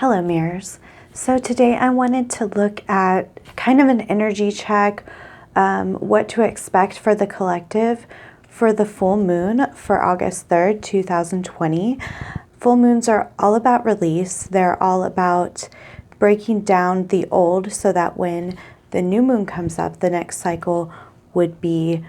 Hello mirrors. So today I wanted to look at kind of an energy check, what to expect for the collective for the full moon for August 3rd, 2020. Full moons are all about release. They're all about breaking down the old so that when the new moon comes up, the next cycle would be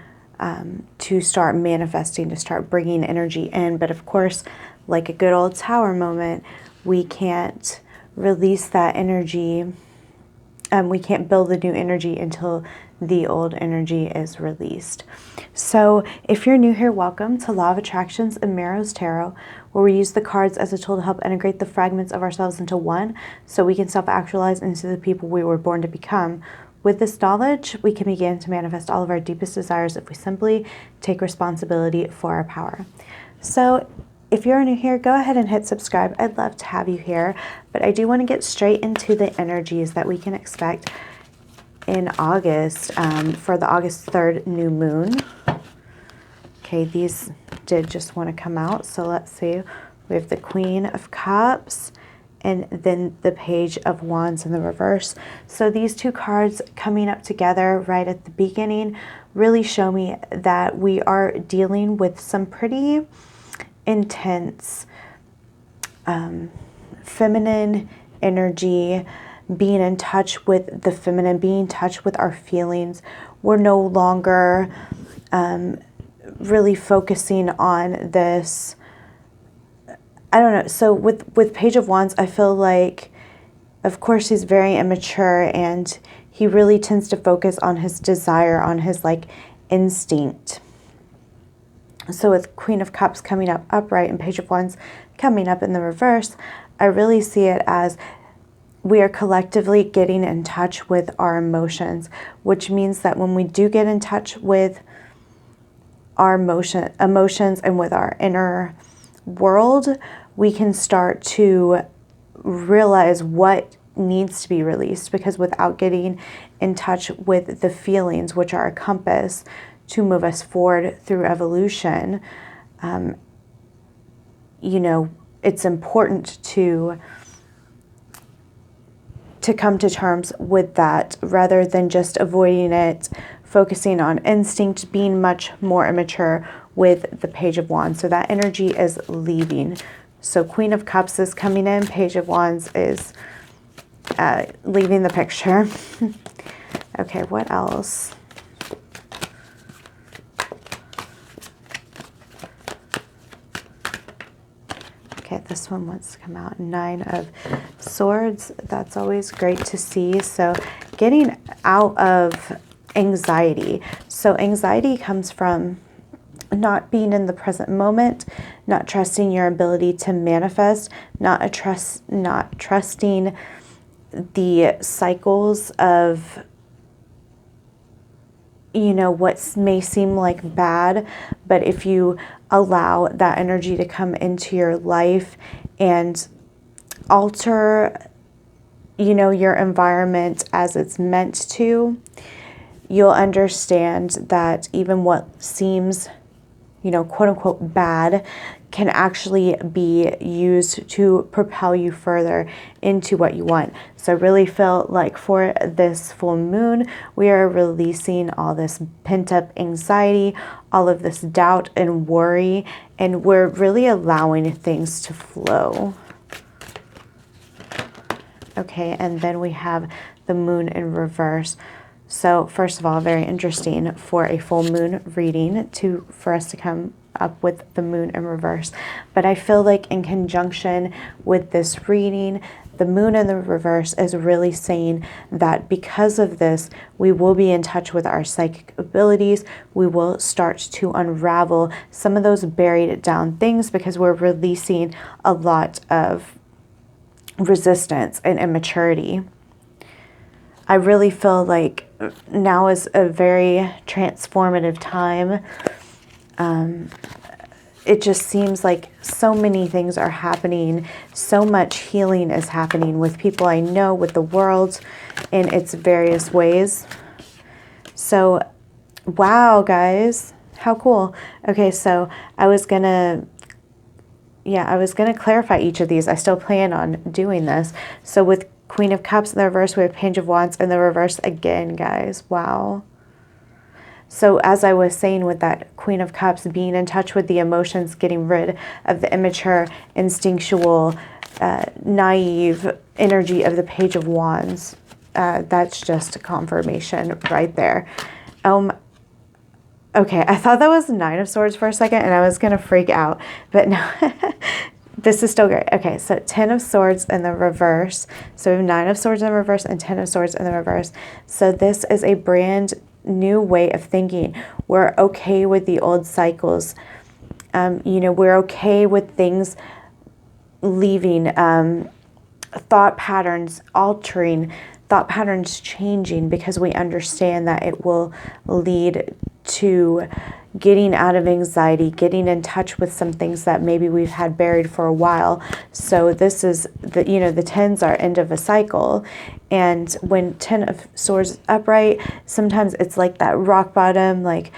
to start manifesting, to start bringing energy in. But of course, like a good old tower moment, we can't release that energy. We can't build the new energy until the old energy is released. So if you're new here, welcome to Law of Attractions and Marrow's Tarot, where we use the cards as a tool to help integrate the fragments of ourselves into one so we can self-actualize into the people we were born to become. With this knowledge, we can begin to manifest all of our deepest desires if we simply take responsibility for our power. So if you're new here, go ahead and hit subscribe. I'd love to have you here, but I do want to get straight into the energies that we can expect in August for the August 3rd new moon. Okay, these did just want to come out, so let's see. We have the Queen of Cups and then the Page of Wands in the reverse. So these two cards coming up together right at the beginning really show me that we are dealing with some pretty intense feminine energy, being in touch with the feminine, being in touch with our feelings. We're no longer really focusing on this, I don't know. So with Page of Wands, I feel like, of course, he's very immature and he really tends to focus on his desire, on his like instinct. So with Queen of Cups coming up upright and Page of Wands coming up in the reverse, I really see it as we are collectively getting in touch with our emotions, which means that when we do get in touch with our emotions and with our inner world, we can start to realize what needs to be released, because without getting in touch with the feelings, which are a compass to move us forward through evolution, you know, it's important to come to terms with that rather than just avoiding it, focusing on instinct, being much more immature with the Page of Wands. So that energy is leaving. So Queen of Cups is coming in, Page of Wands is leaving the picture. Okay, what else? Okay, this one wants to come out. 9 of Swords. That's always great to see. So getting out of anxiety. So anxiety comes from not being in the present moment, not trusting your ability to manifest, not trusting the cycles of, you know, what may seem like bad, but if you allow that energy to come into your life and alter, you know, your environment as it's meant to, you'll understand that even what seems, you know, quote unquote bad can actually be used to propel you further into what you want. So I really feel like for this full moon, we are releasing all this pent-up anxiety, all of this doubt and worry, and we're really allowing things to flow. Okay, and then we have the moon in reverse. So first of all, very interesting for a full moon reading for us to come up with the moon in reverse. But I feel like in conjunction with this reading, the moon in the reverse is really saying that because of this, we will be in touch with our psychic abilities. We will start to unravel some of those buried down things because we're releasing a lot of resistance and immaturity. I really feel like now is a very transformative time. It just seems like so many things are happening. So much healing is happening with people I know, with the world in its various ways. So, wow, guys, how cool. Okay, so I was gonna yeah, I was going to clarify each of these. I still plan on doing this. So with Queen of Cups in the reverse, we have Page of Wands in the reverse again, guys. Wow. So as I was saying with that Queen of Cups, being in touch with the emotions, getting rid of the immature, instinctual, naive energy of the Page of Wands. That's just a confirmation right there. Okay, I thought that was the Nine of Swords for a second, and I was going to freak out. But no, this is still great. Okay, so 10 of Swords in the reverse. So we have 9 of Swords in the reverse and 10 of Swords in the reverse. So this is a brand new way of thinking. We're okay with the old cycles. You know, we're okay with things leaving, thought patterns altering, thought patterns changing, because we understand that it will lead to getting out of anxiety, getting in touch with some things that maybe we've had buried for a while. So this is the, you know, the 10s are end of a cycle. And when 10 of Swords upright, sometimes it's like that rock bottom, like,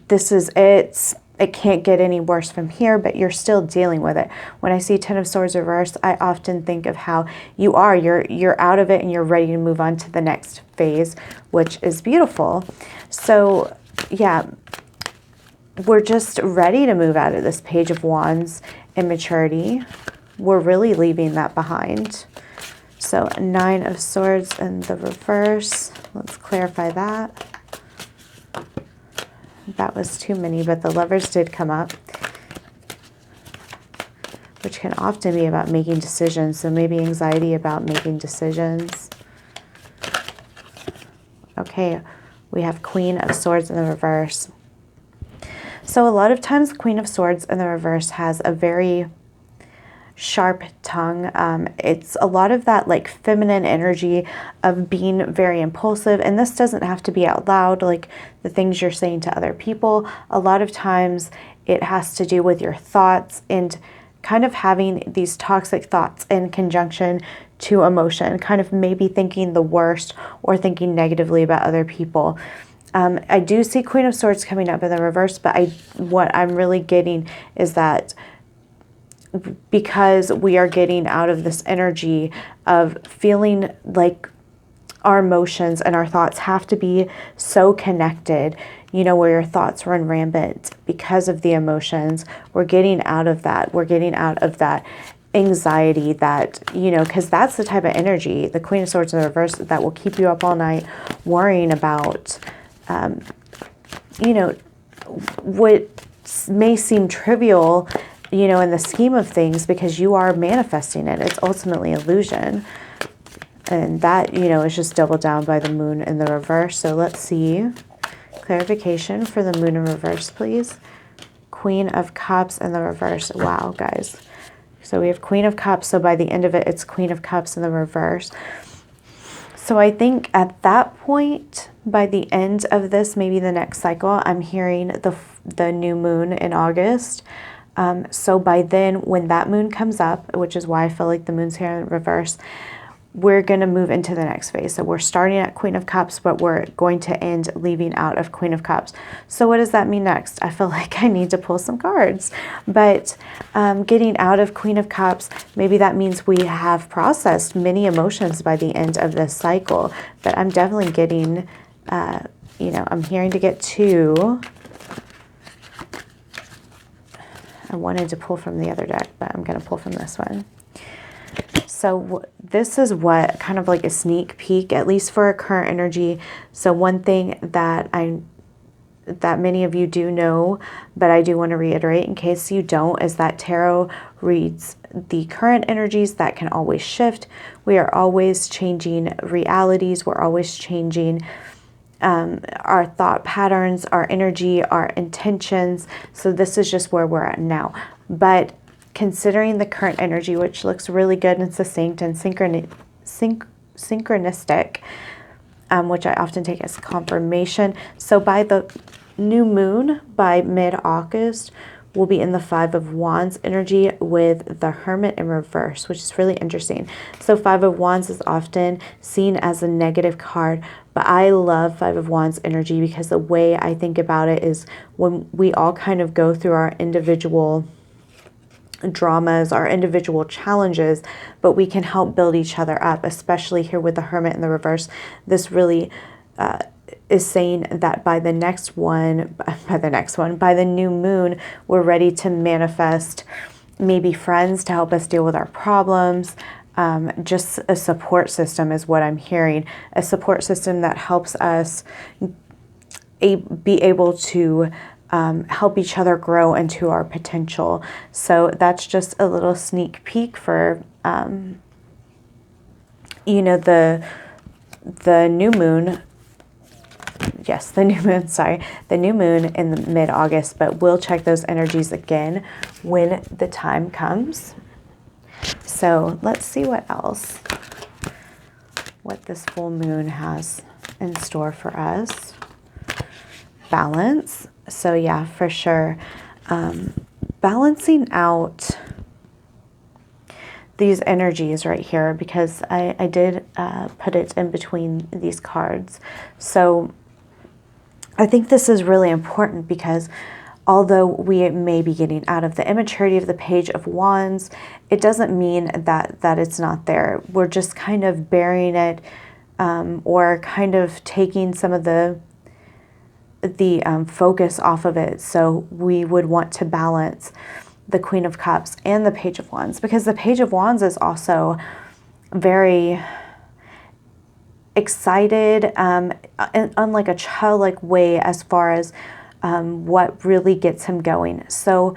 this is it. It can't get any worse from here, but you're still dealing with it. When I see 10 of Swords reversed, I often think of how you're out of it and you're ready to move on to the next phase, which is beautiful. So yeah, we're just ready to move out of this Page of Wands immaturity. We're really leaving that behind. So 9 of Swords in the reverse. Let's clarify that. That was too many, but the Lovers did come up, which can often be about making decisions. So maybe anxiety about making decisions. Okay, we have Queen of Swords in the reverse. So a lot of times Queen of Swords in the reverse has a very sharp tongue. It's a lot of that like feminine energy of being very impulsive, and this doesn't have to be out loud, like the things you're saying to other people. A lot of times it has to do with your thoughts and kind of having these toxic thoughts in conjunction to emotion, kind of maybe thinking the worst or thinking negatively about other people. I do see Queen of Swords coming up in the reverse, but what I'm really getting is that because we are getting out of this energy of feeling like our emotions and our thoughts have to be so connected, you know, where your thoughts run rampant because of the emotions. We're getting out of that. We're getting out of that anxiety that, you know, because that's the type of energy, the Queen of Swords in the reverse, that will keep you up all night worrying about, you know, what may seem trivial, you know, in the scheme of things, because you are manifesting it. It's ultimately illusion. And that, you know, is just doubled down by the Moon in the reverse. So let's see. Clarification for the Moon in reverse, please. Queen of Cups in the reverse. Wow, guys. So we have Queen of Cups. So by the end of it, it's Queen of Cups in the reverse. So I think at that point, by the end of this, maybe the next cycle, I'm hearing the new moon in August. So by then, when that moon comes up, which is why I feel like the moon's here in reverse, we're going to move into the next phase. So we're starting at Queen of Cups, but we're going to end leaving out of Queen of Cups. So what does that mean next? I feel like I need to pull some cards. But getting out of Queen of Cups, maybe that means we have processed many emotions by the end of this cycle. But I'm definitely getting, you know, I'm hearing to get 2. I wanted to pull from the other deck, but I'm going to pull from this one. So this is what kind of like a sneak peek, at least for a current energy. So one thing that many of you do know, but I do want to reiterate in case you don't, is that tarot reads the current energies that can always shift. We are always changing realities. We're always changing our thought patterns, our energy, our intentions. So this is just where we're at now. But considering the current energy, which looks really good and succinct and synchronistic, which I often take as confirmation. So by the new moon, by mid-August, we'll be in the 5 of Wands energy with the Hermit in reverse, which is really interesting. So 5 of Wands is often seen as a negative card, but I love 5 of Wands energy because the way I think about it is when we all kind of go through our individual dramas, our individual challenges, but we can help build each other up, especially here with the Hermit in the reverse. This really is saying that by the new moon, we're ready to manifest maybe friends to help us deal with our problems. Just a support system is what I'm hearing. A support system that helps us be able to help each other grow into our potential. So that's just a little sneak peek for, you know, the new moon. Yes, the new moon, sorry. The new moon in the mid-August, but we'll check those energies again when the time comes. So let's see what else, what this full moon has in store for us. Balance. So yeah, for sure. Balancing out these energies right here, because I did put it in between these cards. So I think this is really important because although we may be getting out of the immaturity of the Page of Wands, it doesn't mean that it's not there. We're just kind of burying it, or kind of taking some of the focus off of it. So we would want to balance the Queen of Cups and the Page of Wands, because the Page of Wands is also very excited, and unlike a childlike way as far as what really gets him going. So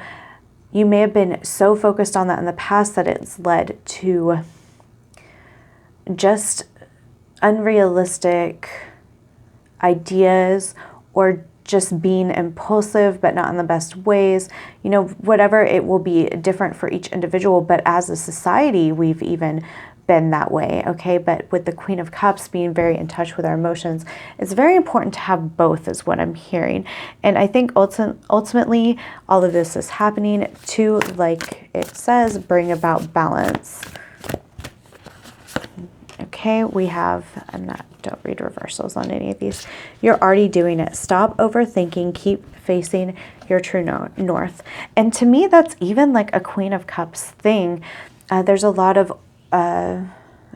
you may have been so focused on that in the past that it's led to just unrealistic ideas, or just being impulsive but not in the best ways. You know, whatever, it will be different for each individual, but as a society we've even been that way, okay? But with the Queen of Cups being very in touch with our emotions, it's very important to have both, is what I'm hearing. And I think ultimately all of this is happening to, like it says, bring about balance. Okay, we have, don't read reversals on any of these. You're already doing it. Stop overthinking, keep facing your true north. And to me, that's even like a Queen of Cups thing. There's a lot of,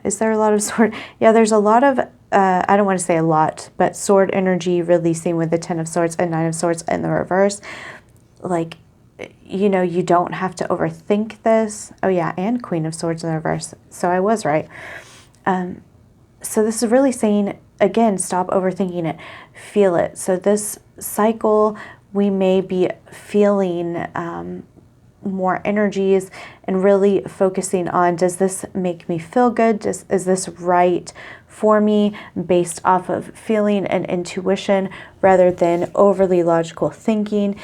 is there a lot of sword? Yeah, there's a lot of, I don't want to say a lot, but sword energy releasing with the 10 of Swords and 9 of Swords in the reverse. Like, you know, you don't have to overthink this. Oh yeah, and Queen of Swords in the reverse. So I was right. So this is really saying, again, stop overthinking it, feel it. So this cycle, we may be feeling more energies and really focusing on, does this make me feel good? Is this right for me, based off of feeling and intuition rather than overly logical thinking?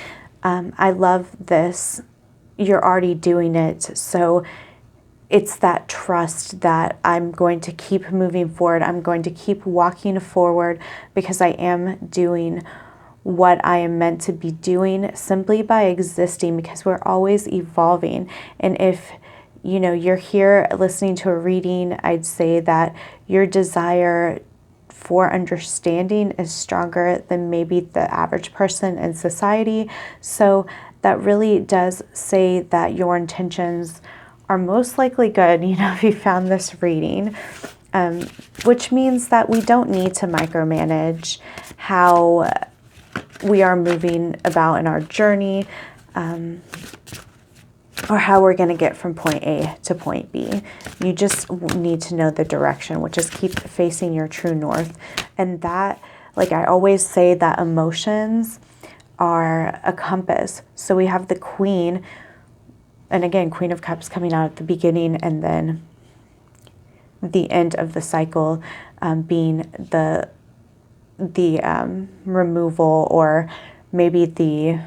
I love this. You're already doing it. So it's that trust that I'm going to keep moving forward. I'm going to keep walking forward because I am doing what I am meant to be doing simply by existing, because we're always evolving. And if, you know, you're here listening to a reading, I'd say that your desire for understanding is stronger than maybe the average person in society. So that really does say that your intentions are most likely good, you know, if you found this reading, which means that we don't need to micromanage how we are moving about in our journey, or how we're going to get from point A to point B. You just need to know the direction, which is keep facing your true north. And that, like I always say, that emotions are a compass. So we have the Queen, and again, Queen of Cups coming out at the beginning, and then the end of the cycle being the removal, or maybe the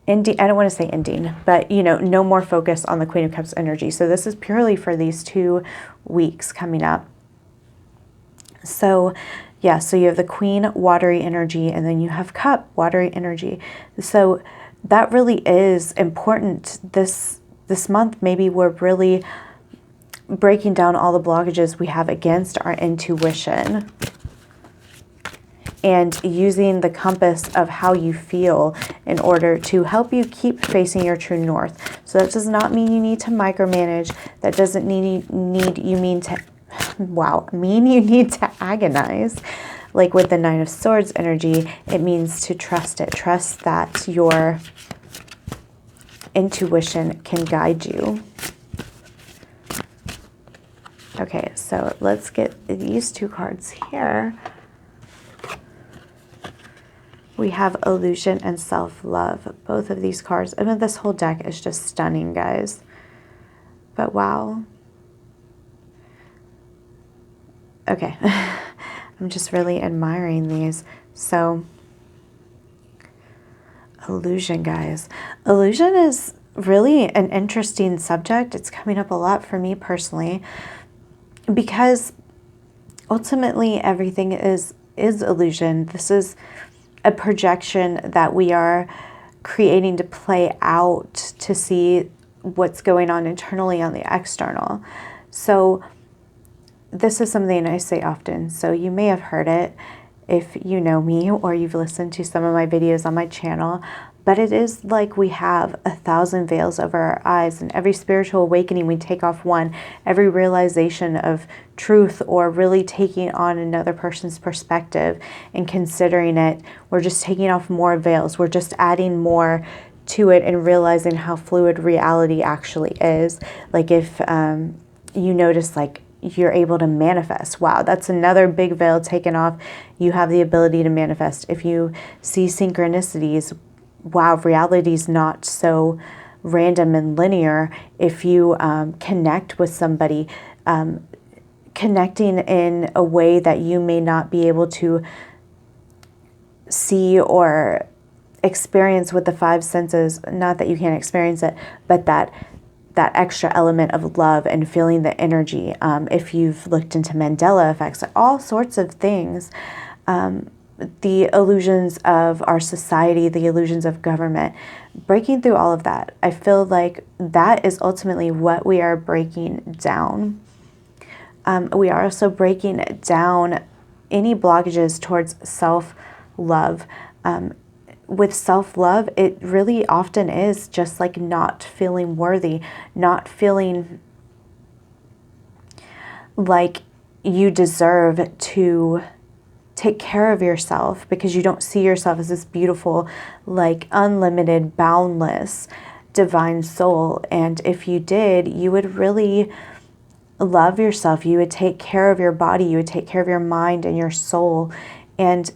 ending. I don't want to say ending, but, you know, no more focus on the Queen of Cups energy. So this is purely for these 2 weeks coming up. So yeah, so you have the Queen, watery energy, and then you have Cup, watery energy. So that really is important this month. Maybe we're really breaking down all the blockages we have against our intuition. and using the compass of how you feel in order to help you keep facing your true north. So that does not mean you need to micromanage. That doesn't mean you need to agonize. Like with the Nine of Swords energy, it means to trust it. Trust that your intuition can guide you. Okay, so let's get these two cards here. We have illusion and self-love. Both of these cards. I mean, this whole deck is just stunning, guys. But wow. Okay. I'm just really admiring these. So, illusion, guys. Illusion is really an interesting subject. It's coming up a lot for me personally, because ultimately everything is illusion. This is a projection that we are creating to play out to see what's going on internally on the external. So this is something I say often, so you may have heard it if you know me or you've listened to some of my videos on my channel, but it is like we have 1,000 veils over our eyes, and every spiritual awakening we take off one, every realization of truth or really taking on another person's perspective and considering it, we're just taking off more veils. We're just adding more to it and realizing how fluid reality actually is. Like if you notice, like, you're able to manifest. Wow, that's another big veil taken off. You have the ability to manifest. If you see synchronicities, wow, reality's not so random and linear. If you connect with somebody, connecting in a way that you may not be able to see or experience with the five senses, not that you can't experience it, but that extra element of love and feeling the energy. If you've looked into Mandela effects, all sorts of things, the illusions of our society, the illusions of government, breaking through all of that. I feel like that is ultimately what we are breaking down. We are also breaking down any blockages towards self-love. With self-love, it really often is just like not feeling worthy, not feeling like you deserve to take care of yourself because you don't see yourself as this beautiful, like unlimited, boundless, divine soul. And if you did, you would really love yourself. You would take care of your body. You would take care of your mind and your soul. And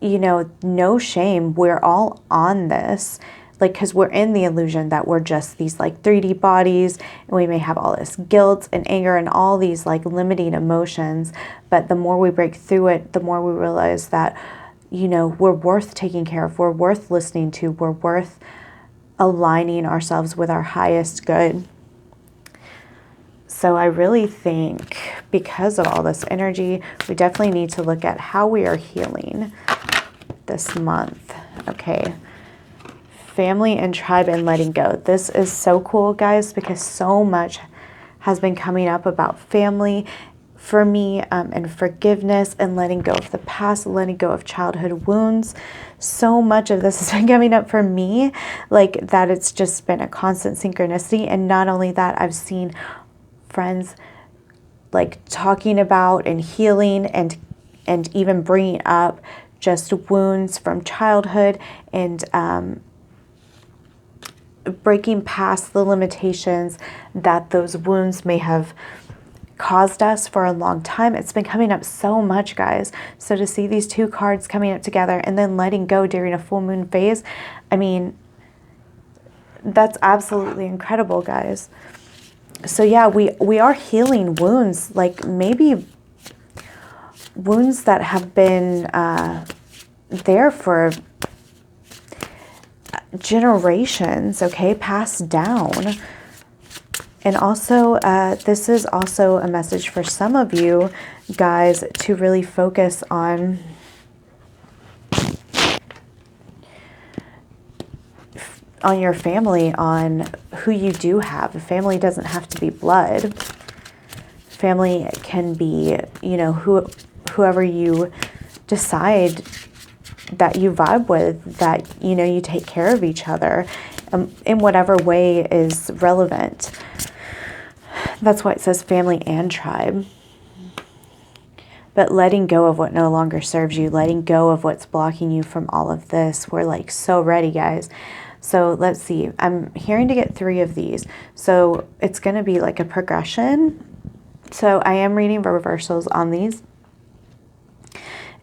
you know, no shame. We're all on this, like, because we're in the illusion that we're just these like 3D bodies, and we may have all this guilt and anger and all these like limiting emotions. But the more we break through it, the more we realize that, you know, we're worth taking care of. We're worth listening to. We're worth aligning ourselves with our highest good. So I really think because of all this energy, we definitely need to look at how we are healing this month. Okay. Family and tribe and letting go. This is so cool, guys, because so much has been coming up about family for me, and forgiveness and letting go of the past, letting go of childhood wounds. So much of this has been coming up for me, like that it's just been a constant synchronicity. And not only that, I've seen friends like talking about and healing and even bringing up just wounds from childhood and breaking past the limitations that those wounds may have caused us for a long time. It's been coming up so much, guys. So to see these two cards coming up together and then letting go during a full moon phase, I mean, that's absolutely incredible, guys. So yeah, we are healing wounds, like maybe wounds that have been there for generations, okay, passed down. And also, this is also a message for some of you guys to really focus on your family, on who you do have. A family doesn't have to be blood. Family can be, you know, whoever you decide that you vibe with, that, you know, you take care of each other in whatever way is relevant. That's why it says family and tribe. But letting go of what no longer serves you, letting go of what's blocking you from all of this. We're like so ready, guys. So let's see. I'm hearing to get 3 of these. So it's going to be like a progression. So I am reading reversals on these.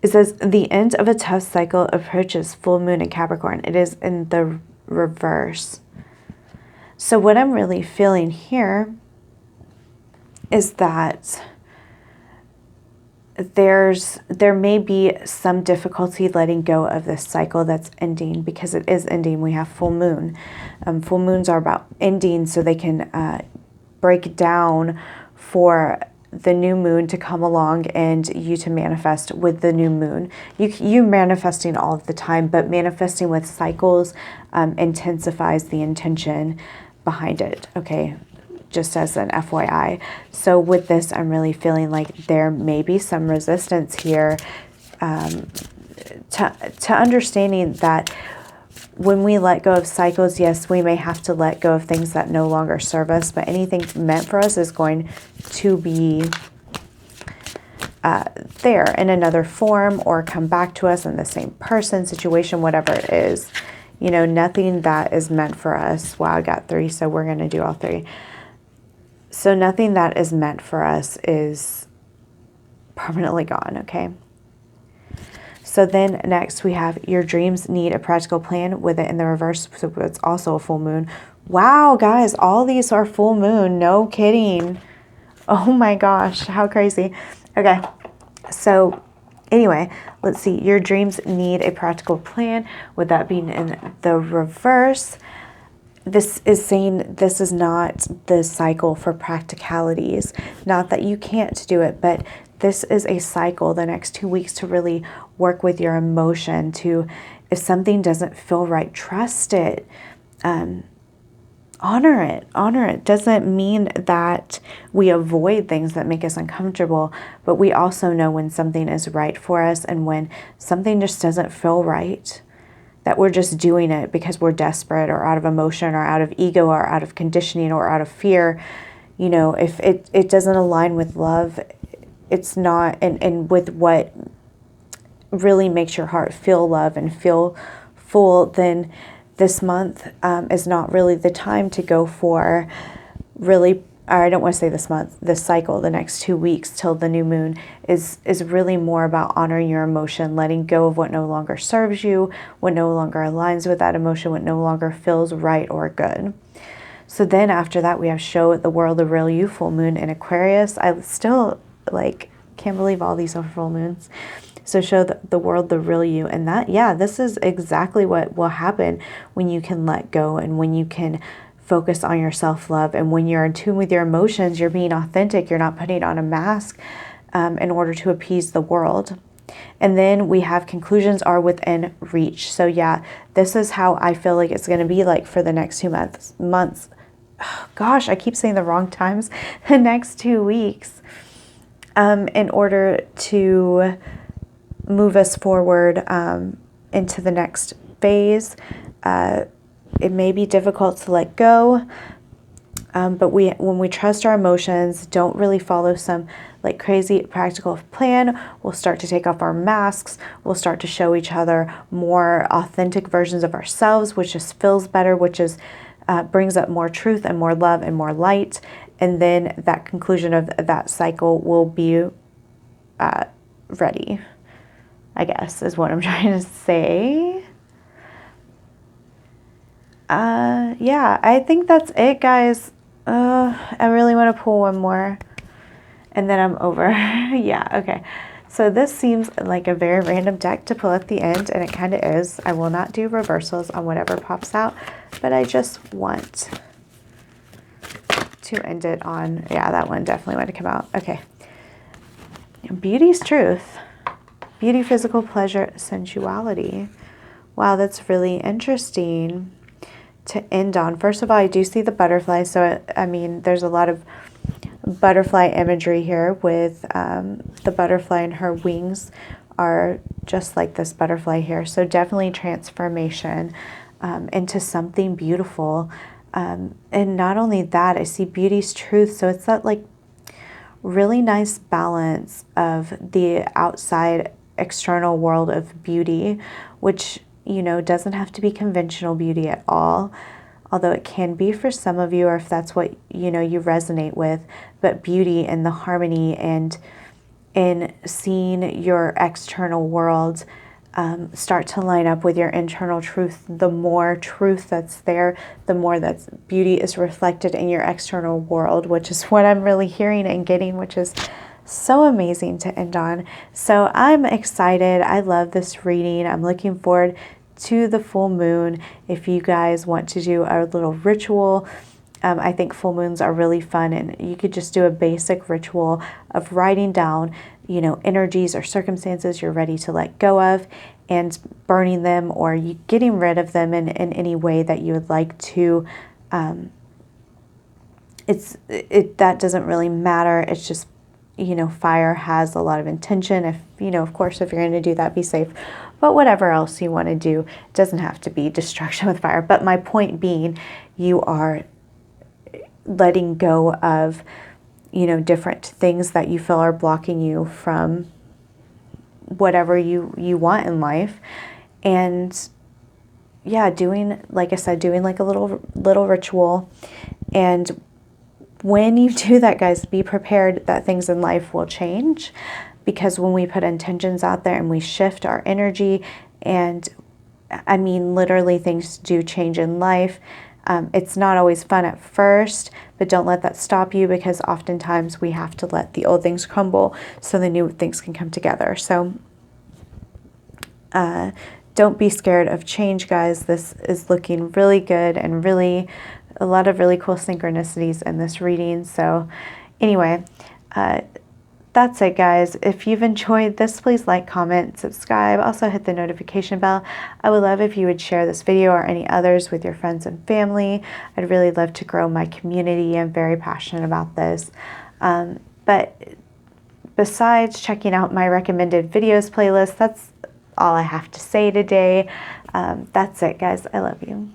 It says, the end of a tough cycle approaches full moon in Capricorn. It is in the reverse. So what I'm really feeling here is that there may be some difficulty letting go of this cycle that's ending, because it is ending. We have full moon. Full moons are about ending, so they can break down for the new moon to come along and you to manifest with the new moon. You manifesting all of the time, but manifesting with cycles intensifies the intention behind it. Okay, just as an FYI. So with this, I'm really feeling like there may be some resistance here to understanding that when we let go of cycles, yes, we may have to let go of things that no longer serve us, but anything meant for us is going to be there in another form, or come back to us in the same person, situation, whatever it is. You know, nothing that is meant for us. Wow, I got 3, so we're going to do all 3. So nothing that is meant for us is permanently gone, okay? So then next we have your dreams need a practical plan, with it in the reverse. So it's also a full moon. Wow, guys, all these are full moon. No kidding. Oh my gosh, how crazy. Okay, so anyway, let's see. Your dreams need a practical plan, with that being in the reverse. This is saying this is not the cycle for practicalities. Not that you can't do it, but this is a cycle, the next 2 weeks, to really work with your emotion. To, if something doesn't feel right, trust it. Honor it. Honor it. Doesn't mean that we avoid things that make us uncomfortable, but we also know when something is right for us, and when something just doesn't feel right, that we're just doing it because we're desperate, or out of emotion, or out of ego, or out of conditioning, or out of fear. You know, if it doesn't align with love, it's not, and with what really makes your heart feel love and feel full, then this month is not really the time to go for really, or I don't want to say this month, this cycle, the next 2 weeks till the new moon is really more about honoring your emotion, letting go of what no longer serves you, what no longer aligns with that emotion, what no longer feels right or good. So then after that, we have show the world the real you, full moon in Aquarius. I still can't believe all these are full moons. So show the world the real you. And that, yeah, this is exactly what will happen when you can let go, and when you can focus on your self-love, and when you're in tune with your emotions, you're being authentic, you're not putting on a mask in order to appease the world. And then we have conclusions are within reach. So yeah, this is how I feel like it's going to be like for the next 2 months. Oh, gosh, I keep saying the wrong times. The next 2 weeks, in order to move us forward into the next phase. It may be difficult to let go, but when we trust our emotions, don't really follow some crazy practical plan, we'll start to take off our masks. We'll start to show each other more authentic versions of ourselves, which just feels better, which is brings up more truth and more love and more light. And then that conclusion of that cycle will be ready, I guess, is what I'm trying to say. Yeah, I think that's it, guys. I really want to pull one more, and then I'm over. Yeah, okay. So this seems like a very random deck to pull at the end, and it kind of is. I will not do reversals on whatever pops out, but I just want to end it on, yeah, that one definitely want to come out. Okay. Beauty's truth. Beauty, physical pleasure, sensuality. Wow, that's really interesting to end on. First of all, I do see the butterfly. So, I mean, there's a lot of butterfly imagery here with the butterfly and her wings are just like this butterfly here. So definitely transformation into something beautiful. And not only that, I see beauty's truth. So it's that like really nice balance of the outside external world of beauty, which, you know, doesn't have to be conventional beauty at all, although it can be for some of you, or if that's what, you know, you resonate with, but beauty and the harmony and in seeing your external world start to line up with your internal truth. The more truth that's there, the more that beauty is reflected in your external world, which is what I'm really hearing and getting, which is so amazing to end on. So I'm excited. I love this reading. I'm looking forward to the full moon. If you guys want to do a little ritual, I think full moons are really fun, and you could just do a basic ritual of writing down, you know, energies or circumstances you're ready to let go of, and burning them, or you getting rid of them in any way that you would like to. That doesn't really matter. It's just, you know, fire has a lot of intention. If, you know, of course, if you're going to do that, be safe. But whatever else you want to do, it doesn't have to be destruction with fire. But my point being, you are letting go of, you know, different things that you feel are blocking you from whatever you want in life. And yeah, doing, like I said, doing like a little ritual. And when you do that, guys, be prepared that things in life will change, because when we put intentions out there and we shift our energy, and I mean, literally things do change in life. It's not always fun at first, but don't let that stop you, because oftentimes we have to let the old things crumble so the new things can come together. So don't be scared of change, guys. This is looking really good, and really a lot of really cool synchronicities in this reading. So anyway, that's it, guys. If you've enjoyed this, please like, comment, subscribe. Also hit the notification bell. I would love if you would share this video or any others with your friends and family. I'd really love to grow my community. I'm very passionate about this. But besides checking out my recommended videos playlist, that's all I have to say today. That's it, guys. I love you.